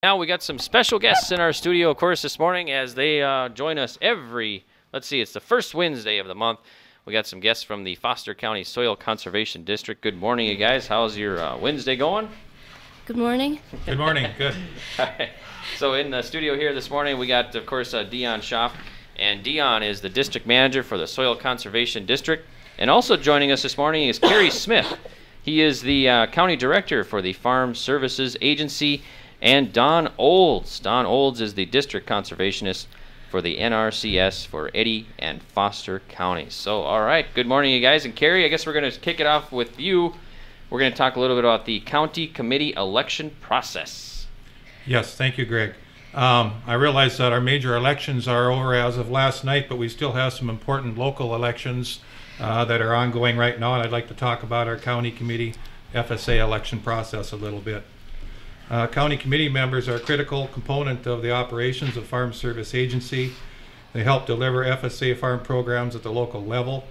Now we got some special guests in our studio, of course, this morning as they join us every, let's see, it's the first Wednesday of the month. We got some guests from the Foster County Soil Conservation District. Good morning, you guys. How's your Wednesday going? Good morning. Good morning. Good. All right. So in the studio here this morning, we got, of course, Dion Schaff. And Dion is the district manager for the Soil Conservation District. And also joining us this morning is Kerry Smith. He is the county director for the Farm Services Agency. And Don Olds. Don Olds is the district conservationist for the NRCS for Eddy and Foster counties. So, all right. Good morning, you guys. And Kerry, I guess we're going to kick it off with you. We're going to talk a little bit about the county committee election process. Yes, thank you, Greg. I realize that our major elections are over as of last night, but we still have some important local elections that are ongoing right now, and I'd like to talk about our county committee FSA election process a little bit. County committee members are a critical component of the operations of Farm Service Agency. They help deliver FSA farm programs at the local level.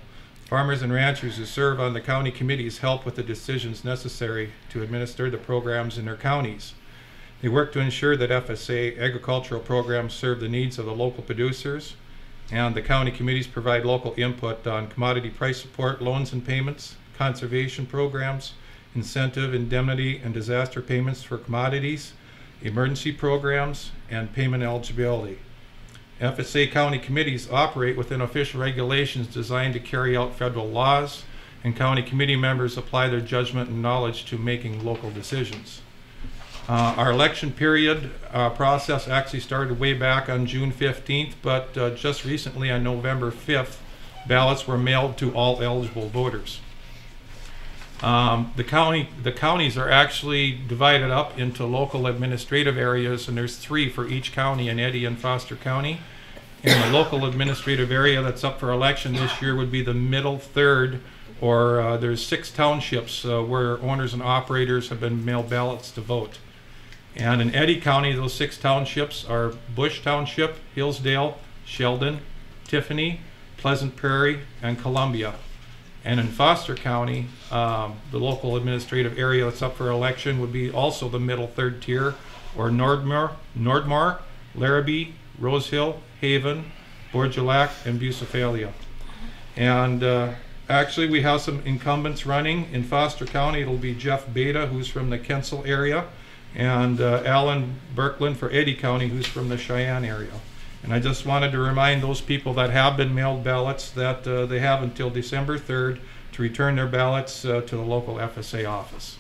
Farmers and ranchers who serve on the county committees help with the decisions necessary to administer the programs in their counties. They work to ensure that FSA agricultural programs serve the needs of the local producers, and the county committees provide local input on commodity price support, loans and payments, conservation programs, incentive, indemnity, and disaster payments for commodities, emergency programs, and payment eligibility. FSA county committees operate within official regulations designed to carry out federal laws, and county committee members apply their judgment and knowledge to making local decisions. Our election period process actually started way back on June 15th, but just recently on November 5th, ballots were mailed to all eligible voters. The counties are actually divided up into local administrative areas, and there's 3 for each county in Eddy and Foster County. And the local administrative area that's up for election this year would be the middle third, or there's 6 townships where owners and operators have been mailed ballots to vote. And in Eddy County, those 6 townships are Bush Township, Hillsdale, Sheldon, Tiffany, Pleasant Prairie, and Columbia. And in Foster County, the local administrative area that's up for election would be also the middle third tier, or Nordmar, Larrabee, Rosehill, Haven, Borgelac, and Bucephalia. And actually we have some incumbents running. In Foster County, it'll be Jeff Beta, who's from the Kensal area, and Alan Birkland for Eddy County, who's from the Cheyenne area. And I just wanted to remind those people that have been mailed ballots that they have until December 3rd to return their ballots to the local FSA office.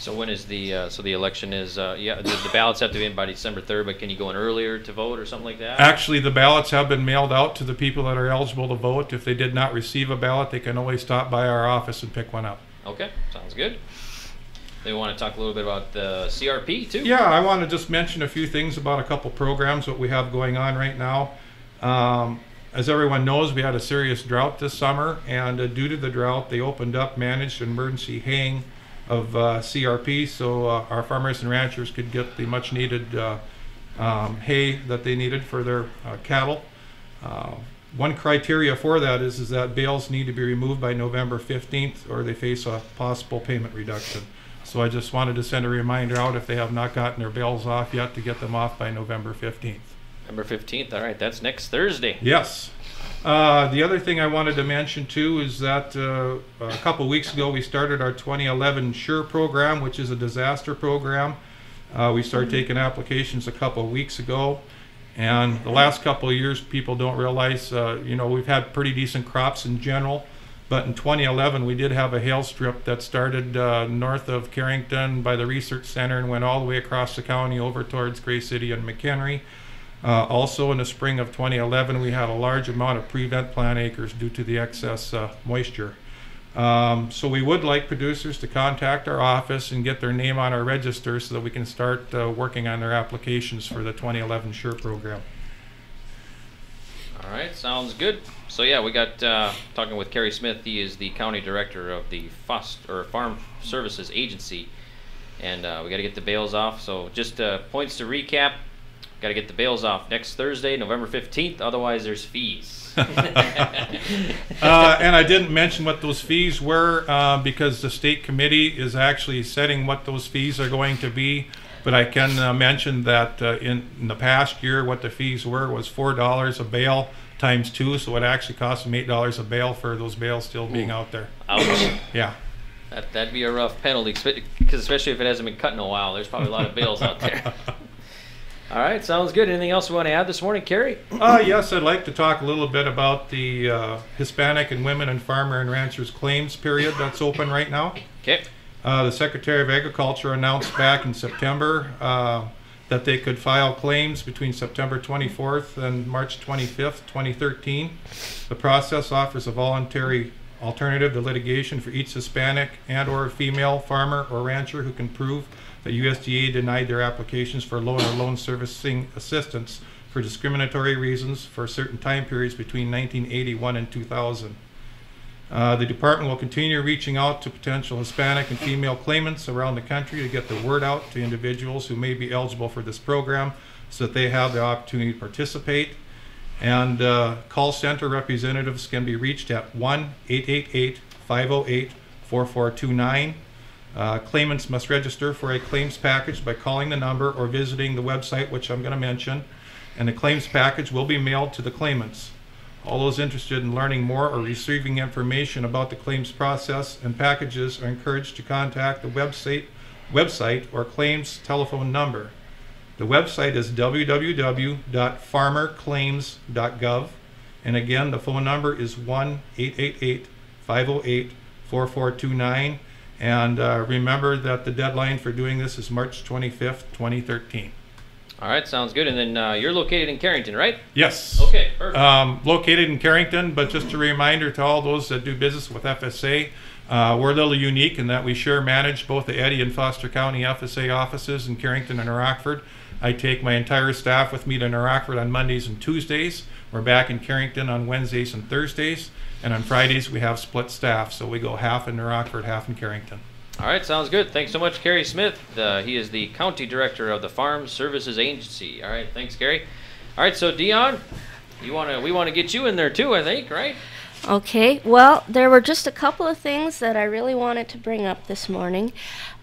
So when is the election is, the ballots have to be in by December 3rd, but can you go in earlier to vote or something like that? Actually, the ballots have been mailed out to the people that are eligible to vote. If they did not receive a ballot, they can always stop by our office and pick one up. Okay, sounds good. They want to talk a little bit about the CRP too? Yeah, I want to just mention a few things about a couple programs that we have going on right now. As everyone knows, we had a serious drought this summer, and due to the drought, they opened up managed emergency haying of CRP, so our farmers and ranchers could get the much needed hay that they needed for their cattle. One criteria for that is that bales need to be removed by November 15th, or they face a possible payment reduction. So I just wanted to send a reminder out if they have not gotten their bales off yet to get them off by November 15th. November 15th, all right, that's next Thursday. Yes. The other thing I wanted to mention too is that a couple weeks ago we started our 2011 SURE program, which is a disaster program. We started taking applications a couple of weeks ago, and the last couple of years people don't realize, we've had pretty decent crops in general. But in 2011, we did have a hail strip that started north of Carrington by the Research Center and went all the way across the county over towards Gray City and McHenry. Also in the spring of 2011, we had a large amount of prevent plant acres due to the excess moisture. So we would like producers to contact our office and get their name on our register so that we can start working on their applications for the 2011 SURE program. All right, sounds good. So yeah, we got talking with Kerry Smith. He is the county director of the Farm Services Agency, and we got to get the bales off. So just points to recap: got to get the bales off next Thursday, November 15th. Otherwise, there's fees. And I didn't mention what those fees were because the state committee is actually setting what those fees are going to be. But I can mention that in the past year, what the fees were was $4 a bale times 2, so it actually cost them $8 a bale for those bales still being out there. Ouch. Yeah. That'd be a rough penalty, because especially if it hasn't been cut in a while. There's probably a lot of bales out there. All right, sounds good. Anything else we want to add this morning, Kerry? Yes, I'd like to talk a little bit about the Hispanic and Women and Farmer and Ranchers Claims period that's open right now. Okay. The Secretary of Agriculture announced back in September that they could file claims between September 24th and March 25th, 2013. The process offers a voluntary alternative to litigation for each Hispanic and or female farmer or rancher who can prove that USDA denied their applications for loan or loan servicing assistance for discriminatory reasons for certain time periods between 1981 and 2000. The department will continue reaching out to potential Hispanic and female claimants around the country to get the word out to individuals who may be eligible for this program so that they have the opportunity to participate. And call center representatives can be reached at 1-888-508-4429. Claimants must register for a claims package by calling the number or visiting the website, which I'm going to mention, and the claims package will be mailed to the claimants. All those interested in learning more or receiving information about the claims process and packages are encouraged to contact the website or claims telephone number. The website is www.farmerclaims.gov, and again, the phone number is 1-888-508-4429. And remember that the deadline for doing this is March 25th, 2013. All right, sounds good. And then you're located in Carrington, right? Yes. Okay, perfect. Located in Carrington, but just a reminder to all those that do business with FSA, we're a little unique in that we share manage both the Eddy and Foster County FSA offices in Carrington and Rockford. I take my entire staff with me to Rockford on Mondays and Tuesdays. We're back in Carrington on Wednesdays and Thursdays. And on Fridays, we have split staff, so we go half in Rockford, half in Carrington. All right, sounds good. Thanks so much, Kerry Smith. He is the County Director of the Farm Services Agency. All right, thanks, Kerry. All right, so Dion, we want to get you in there too, I think, right? Okay, well, there were just a couple of things that I really wanted to bring up this morning.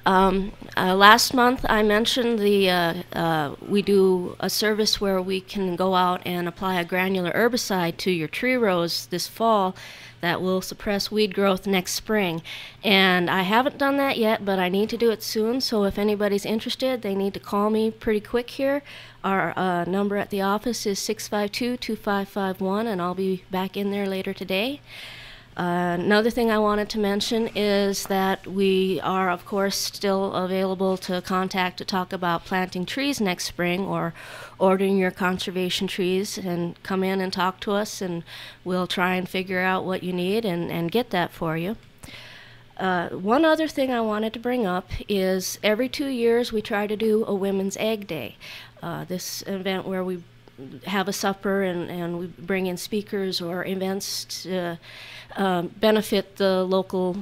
Last month I mentioned we do a service where we can go out and apply a granular herbicide to your tree rows this fall that will suppress weed growth next spring. And I haven't done that yet, but I need to do it soon, so if anybody's interested, they need to call me pretty quick here. Our number at the office is 652-2551, and I'll be back in there later today. Another thing I wanted to mention is that we are, of course, still available to contact to talk about planting trees next spring or ordering your conservation trees, and come in and talk to us, and we'll try and figure out what you need and get that for you. One other thing I wanted to bring up is every 2 years we try to do a Women's Ag Day. This event where we have a supper and we bring in speakers or events to benefit the local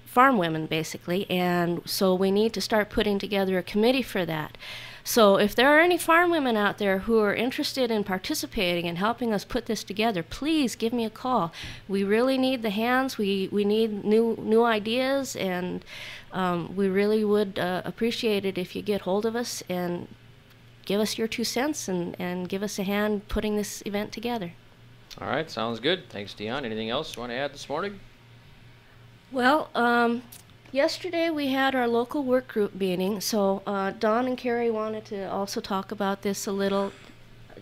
farm women, basically, and so we need to start putting together a committee for that. So if there are any farm women out there who are interested in participating and helping us put this together, please give me a call. We really need the hands. We need new ideas, and we really would appreciate it if you get hold of us and give us your 2 cents and give us a hand putting this event together. All right, sounds good. Thanks, Dion. Anything else you want to add this morning? Well, yesterday we had our local work group meeting, so Don and Carrie wanted to also talk about this a little.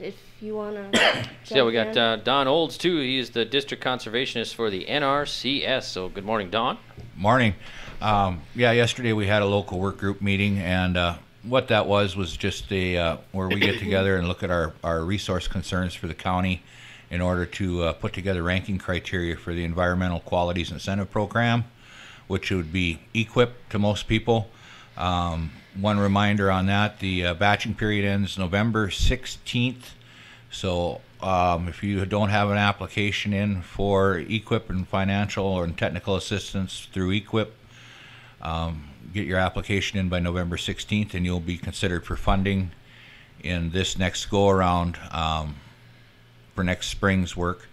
If you want to. Yeah, we got Don Olds, too. He's the district conservationist for the NRCS. So good morning, Don. Morning. Yeah, yesterday we had a local work group meeting, and what that was just where we get together and look at our resource concerns for the county in order to put together ranking criteria for the Environmental Qualities Incentive Program, which would be EQIP to most people. One reminder on that, the batching period ends November 16th. So if you don't have an application in for EQIP and financial or technical assistance through EQIP, get your application in by November 16th, and you'll be considered for funding in this next go-around for next spring's work.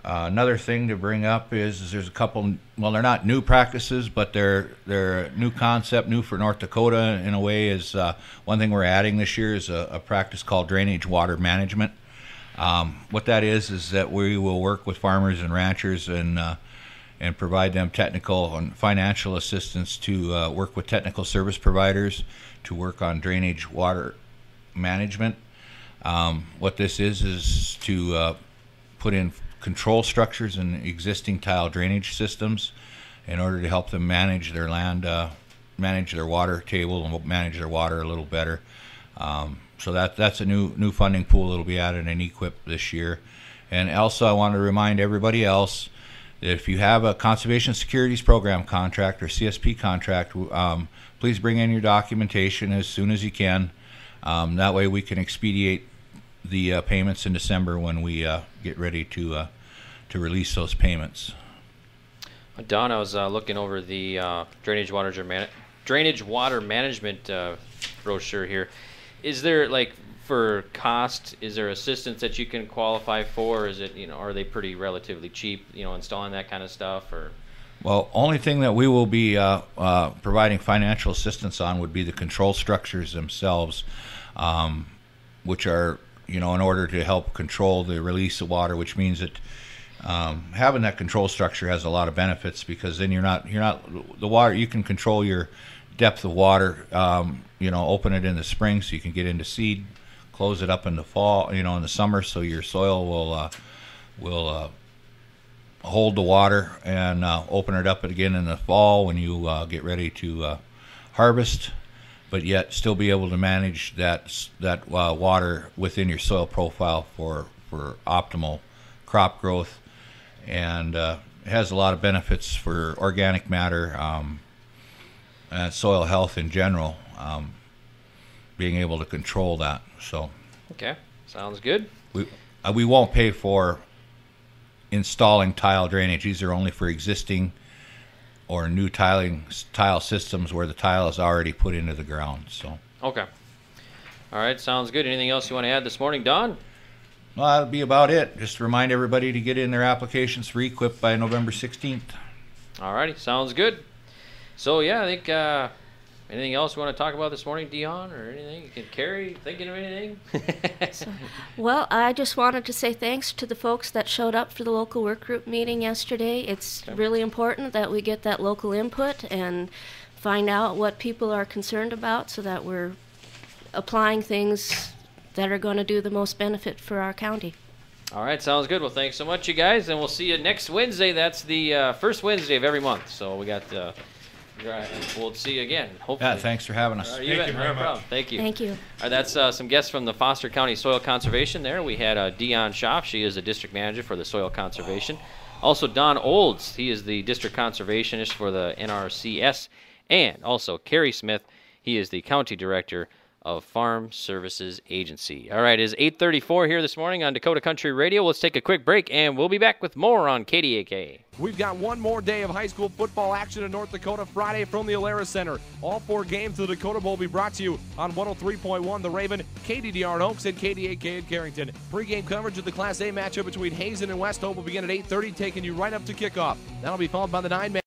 Another thing to bring up is there's a couple, well, they're not new practices, but they're a new concept, new for North Dakota in a way. Is one thing we're adding this year is a practice called drainage water management. What that is that we will work with farmers and ranchers and provide them technical and financial assistance to work with technical service providers to work on drainage water management. What this is to put in control structures in existing tile drainage systems in order to help them manage their land, manage their water table, and manage their water a little better. So that's a new funding pool that'll be added in EQIP this year. And also, I want to remind everybody else that if you have a Conservation Securities Program contract or CSP contract, please bring in your documentation as soon as you can. That way we can expedite the payments in December when we get ready to release those payments. Don, I was looking over the drainage water management brochure here. Is there, like, for cost, is there assistance that you can qualify for? Is it, are they pretty relatively cheap, installing that kind of stuff? Or well, only thing that we will be providing financial assistance on would be the control structures themselves, which are, in order to help control the release of water, which means that having that control structure has a lot of benefits, because then you're not the water, you can control your depth of water, open it in the spring so you can get into seed, close it up in the fall, in the summer, so your soil will hold the water, and open it up again in the fall when you get ready to harvest, but yet still be able to manage that water within your soil profile for optimal crop growth. And it has a lot of benefits for organic matter and soil health in general, being able to control that. So okay, sounds good. We won't pay for installing tile drainage. These are only for existing or new tile systems where the tile is already put into the ground. So okay, all right, sounds good. Anything else you want to add this morning, Don? Well, that'll be about it. Just remind everybody to get in their applications for EQIP by November 16th. All righty, sounds good. So yeah, I think anything else you want to talk about this morning, Dion, or anything? You can Carrie, thinking of anything? Well, I just wanted to say thanks to the folks that showed up for the local work group meeting yesterday. It's really important that we get that local input and find out what people are concerned about so that we're applying things that are going to do the most benefit for our county. All right, sounds good. Well, thanks so much, you guys, and we'll see you next Wednesday. That's the first Wednesday of every month. So we got we'll see you again, hopefully. Yeah, thanks for having us. Thank you very much. Thank you. Thank you. All right, that's some guests from the Foster County Soil Conservation there. We had Dion Schaff. She is the district manager for the soil conservation. Also, Don Olds. He is the district conservationist for the NRCS. And also, Kerry Smith. He is the county director of Farm Services Agency. All right, it's 8:34 here this morning on Dakota Country Radio. Let's take a quick break, and we'll be back with more on KDAK. We've got one more day of high school football action in North Dakota Friday from the Alara Center. All 4 games of the Dakota Bowl will be brought to you on 103.1 The Raven, KDDR in Oaks, and KDAK in Carrington. Pre-game coverage of the Class A matchup between Hazen and West Hope will begin at 8:30, taking you right up to kickoff. That'll be followed by the 9-man